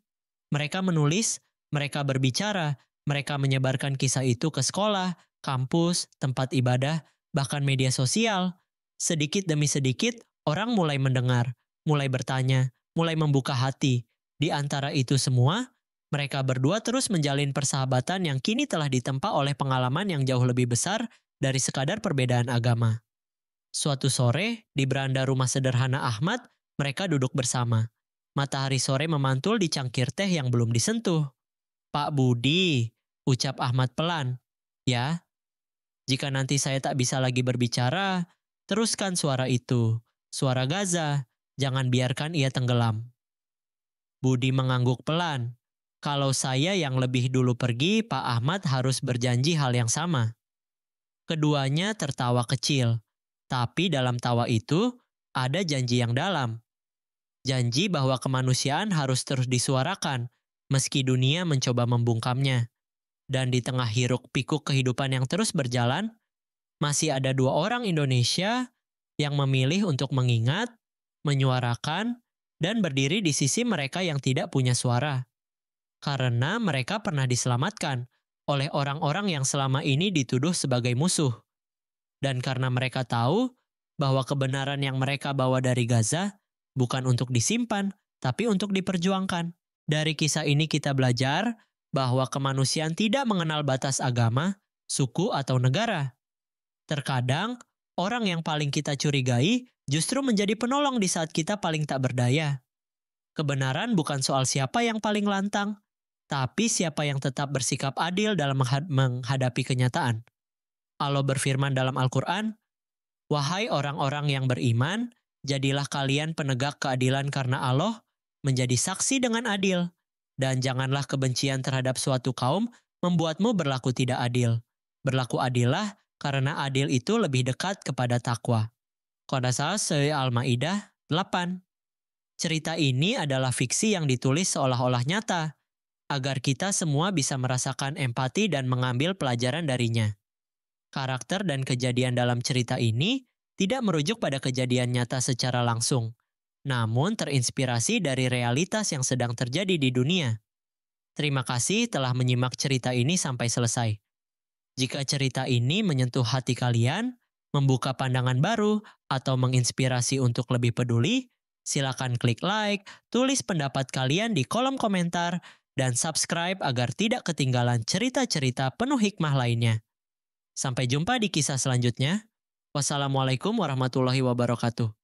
Mereka menulis, mereka berbicara, mereka menyebarkan kisah itu ke sekolah, kampus, tempat ibadah, bahkan media sosial. Sedikit demi sedikit, orang mulai mendengar, mulai bertanya, mulai membuka hati. Di antara itu semua, mereka berdua terus menjalin persahabatan yang kini telah ditempa oleh pengalaman yang jauh lebih besar dari sekadar perbedaan agama. Suatu sore, di beranda rumah sederhana Ahmad, mereka duduk bersama. Matahari sore memantul di cangkir teh yang belum disentuh. Pak Budi, ucap Ahmad pelan. Ya, jika nanti saya tak bisa lagi berbicara, teruskan suara itu. Suara Gaza, jangan biarkan ia tenggelam. Budi mengangguk pelan. Kalau saya yang lebih dulu pergi, Pak Ahmad harus berjanji hal yang sama. Keduanya tertawa kecil, tapi dalam tawa itu ada janji yang dalam. Janji bahwa kemanusiaan harus terus disuarakan, meski dunia mencoba membungkamnya. Dan di tengah hiruk-pikuk kehidupan yang terus berjalan, masih ada dua orang Indonesia yang memilih untuk mengingat, menyuarakan, dan berdiri di sisi mereka yang tidak punya suara. Karena mereka pernah diselamatkan oleh orang-orang yang selama ini dituduh sebagai musuh. Dan karena mereka tahu bahwa kebenaran yang mereka bawa dari Gaza bukan untuk disimpan, tapi untuk diperjuangkan. Dari kisah ini kita belajar bahwa kemanusiaan tidak mengenal batas agama, suku, atau negara. Terkadang, orang yang paling kita curigai justru menjadi penolong di saat kita paling tak berdaya. Kebenaran bukan soal siapa yang paling lantang, tapi siapa yang tetap bersikap adil dalam menghadapi kenyataan. Allah berfirman dalam Al-Quran, "Wahai orang-orang yang beriman, jadilah kalian penegak keadilan karena Allah, menjadi saksi dengan adil. Dan janganlah kebencian terhadap suatu kaum membuatmu berlaku tidak adil. Berlaku adillah karena adil itu lebih dekat kepada takwa." Qadasas Al-Ma'idah 8. Cerita ini adalah fiksi yang ditulis seolah-olah nyata, agar kita semua bisa merasakan empati dan mengambil pelajaran darinya. Karakter dan kejadian dalam cerita ini tidak merujuk pada kejadian nyata secara langsung, namun terinspirasi dari realitas yang sedang terjadi di dunia. Terima kasih telah menyimak cerita ini sampai selesai. Jika cerita ini menyentuh hati kalian, membuka pandangan baru, atau menginspirasi untuk lebih peduli, silakan klik like, tulis pendapat kalian di kolom komentar, dan subscribe agar tidak ketinggalan cerita-cerita penuh hikmah lainnya. Sampai jumpa di kisah selanjutnya. Wassalamualaikum warahmatullahi wabarakatuh.